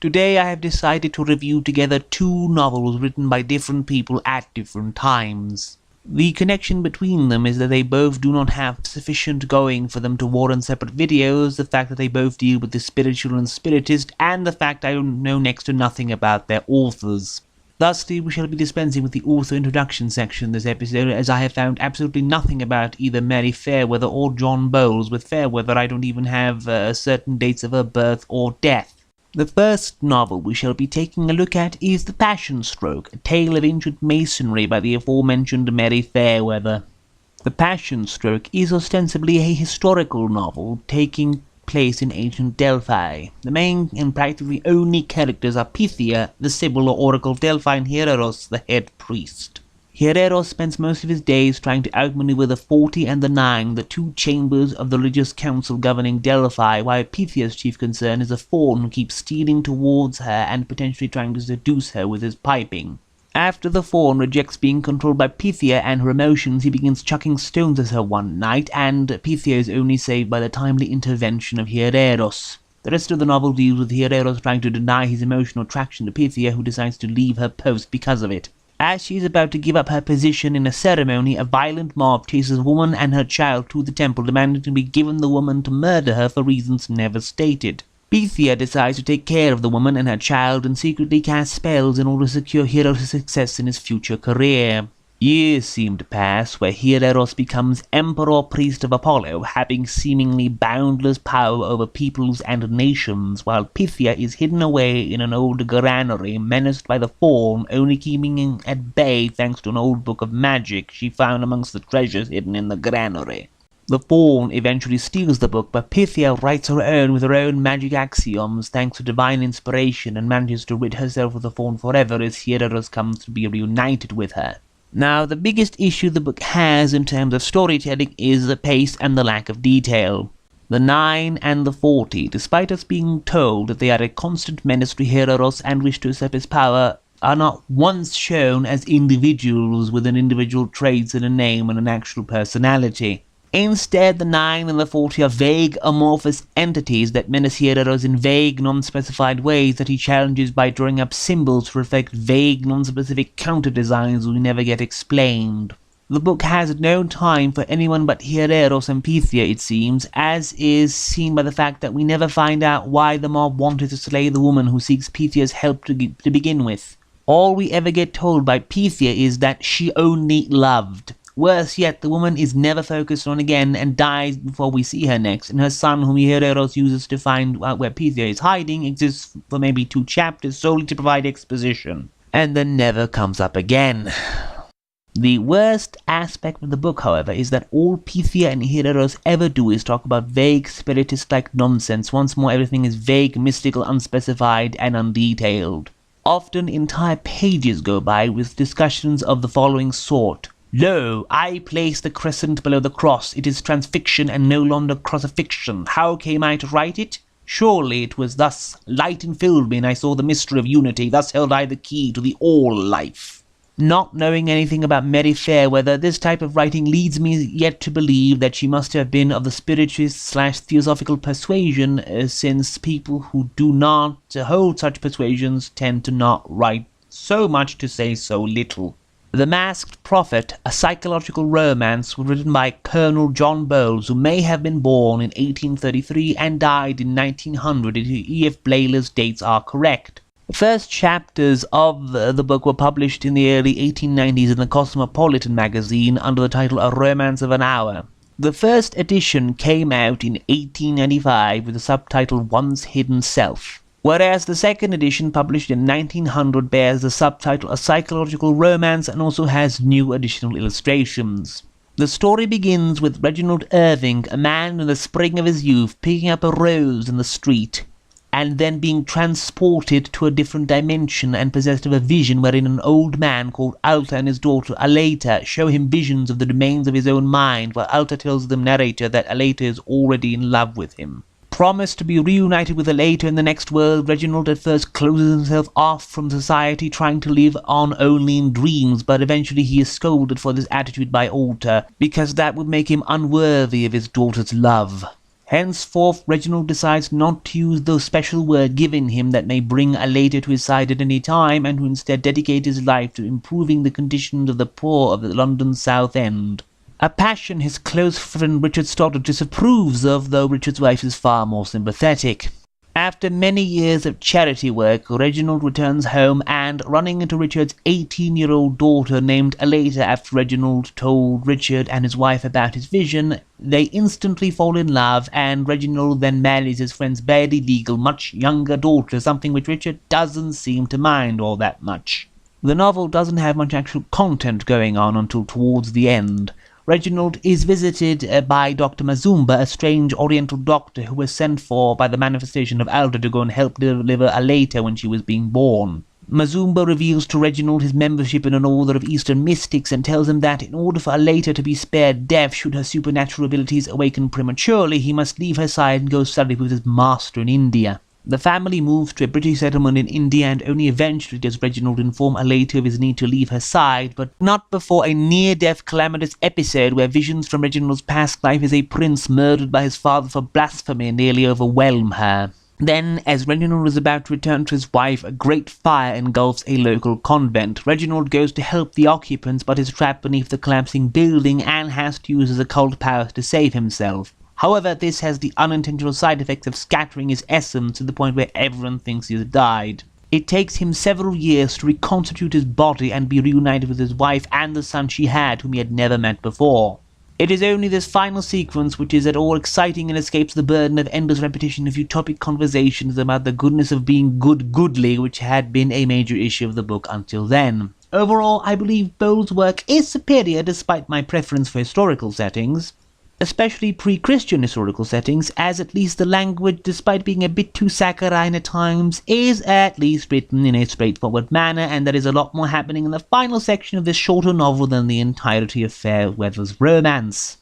Today I have decided to review together two novels written by different people at different times. The connection between them is that they both do not have sufficient going for them to warrant separate videos, the fact that they both deal with the spiritual and spiritist, and the fact I know next to nothing about their authors. Thusly, we shall be dispensing with the author introduction section this episode, as I have found absolutely nothing about either Mary Fairweather or John Bowles. With Fairweather, I don't even have certain dates of her birth or death. The first novel we shall be taking a look at is The Passion Stroke, a tale of ancient Masonry by the aforementioned Mary Fairweather. The Passion Stroke is ostensibly a historical novel taking place in ancient Delphi. The main and practically only characters are Pythia, the Sibyl or Oracle of Delphi, and Hieros, the head priest. Hieros spends most of his days trying to outmaneuver the 40 and the 9, the two chambers of the religious council governing Delphi, while Pythia's chief concern is a faun who keeps stealing towards her and potentially trying to seduce her with his piping. After the faun rejects being controlled by Pythia and her emotions, he begins chucking stones at her one night, and Pythia is only saved by the timely intervention of Hieros. The rest of the novel deals with Hieros trying to deny his emotional attraction to Pythia, who decides to leave her post because of it. As she is about to give up her position in a ceremony, a violent mob chases a woman and her child to the temple, demanding to be given the woman to murder her for reasons never stated. Pythia decides to take care of the woman and her child and secretly cast spells in order to secure Hieros' success in his future career. Years seem to pass, where Hieros becomes Emperor Priest of Apollo, having seemingly boundless power over peoples and nations, while Pythia is hidden away in an old granary, menaced by the faun, only keeping at bay thanks to an old book of magic she found amongst the treasures hidden in the granary. The faun eventually steals the book, but Pythia writes her own with her own magic axioms thanks to divine inspiration, and manages to rid herself of the faun forever as Hieros comes to be reunited with her. Now, the biggest issue the book has in terms of storytelling is the pace and the lack of detail. The 9 and the 40, despite us being told that they are a constant menace to Hieros and wish to usurp his power, are not once shown as individuals with an individual traits and a name and an actual personality. Instead, the 9 and the 40 are vague, amorphous entities that menace Hieros in vague, non-specified ways that he challenges by drawing up symbols to reflect vague, non-specific counter-designs we never get explained. The book has no time for anyone but Hieros and Pythia, it seems, as is seen by the fact that we never find out why the mob wanted to slay the woman who seeks Pythia's help to begin with. All we ever get told by Pythia is that she only loved. Worse yet, the woman is never focused on again and dies before we see her next, and her son, whom Hieros uses to find out where Pythia is hiding, exists for maybe 2 chapters solely to provide exposition, and then never comes up again. The worst aspect of the book, however, is that all Pythia and Hieros ever do is talk about vague, spiritist-like nonsense. Once more, everything is vague, mystical, unspecified, and undetailed. Often entire pages go by with discussions of the following sort. Lo, I place the crescent below the cross. It is transfixion and no longer crucifixion. How came I to write it? Surely it was thus. Light infilled me, and I saw the mystery of unity. Thus held I the key to the all-life. Not knowing anything about Mary Fairweather, this type of writing leads me yet to believe that she must have been of the spiritist/theosophical persuasion, since people who do not hold such persuasions tend to not write so much to say so little. The Masked Prophet, a psychological romance, was written by Colonel John Bowles, who may have been born in 1833 and died in 1900 if E.F. Blailer's dates are correct. The first chapters of the book were published in the early 1890s in the Cosmopolitan magazine under the title A Romance of an Hour. The first edition came out in 1895 with the subtitle One's Hidden Self, whereas the second edition, published in 1900, bears the subtitle A Psychological Romance and also has new additional illustrations. The story begins with Reginald Irving, a man in the spring of his youth, picking up a rose in the street, and then being transported to a different dimension and possessed of a vision wherein an old man called Alta and his daughter Aleta show him visions of the domains of his own mind, while Alta tells the narrator that Aleta is already in love with him. Promised to be reunited with Aleta in the next world, Reginald at first closes himself off from society, trying to live on only in dreams, but eventually he is scolded for this attitude by Alta, because that would make him unworthy of his daughter's love. Henceforth, Reginald decides not to use the special word given him that may bring a later to his side at any time, and to instead dedicate his life to improving the conditions of the poor of the London South End. A passion his close friend Richard Stoddard disapproves of, though Richard's wife is far more sympathetic. After many years of charity work, Reginald returns home and, running into Richard's 18-year-old daughter named Aleta after Reginald told Richard and his wife about his vision, they instantly fall in love, and Reginald then marries his friend's barely legal, much younger daughter, something which Richard doesn't seem to mind all that much. The novel doesn't have much actual content going on until towards the end. Reginald is visited by Dr. Mazumba, a strange oriental doctor who was sent for by the manifestation of Alda to go and help deliver Aleta when she was being born. Mazumba reveals to Reginald his membership in an order of Eastern mystics and tells him that in order for Aleta to be spared death should her supernatural abilities awaken prematurely, he must leave her side and go study with his master in India. The family moves to a British settlement in India, and only eventually does Reginald inform Aleta of his need to leave her side, but not before a near-death calamitous episode where visions from Reginald's past life as a prince murdered by his father for blasphemy nearly overwhelm her. Then, as Reginald is about to return to his wife, a great fire engulfs a local convent. Reginald goes to help the occupants, but is trapped beneath the collapsing building and has to use his occult powers to save himself. However, this has the unintentional side effect of scattering his essence to the point where everyone thinks he has died. It takes him several years to reconstitute his body and be reunited with his wife and the son she had, whom he had never met before. It is only this final sequence which is at all exciting and escapes the burden of endless repetition of utopic conversations about the goodness of being goodly, which had been a major issue of the book until then. Overall, I believe Bowles' work is superior despite my preference for historical settings. Especially pre-Christian historical settings, as at least the language, despite being a bit too saccharine at times, is at least written in a straightforward manner, and there is a lot more happening in the final section of this shorter novel than the entirety of Fairweather's romance.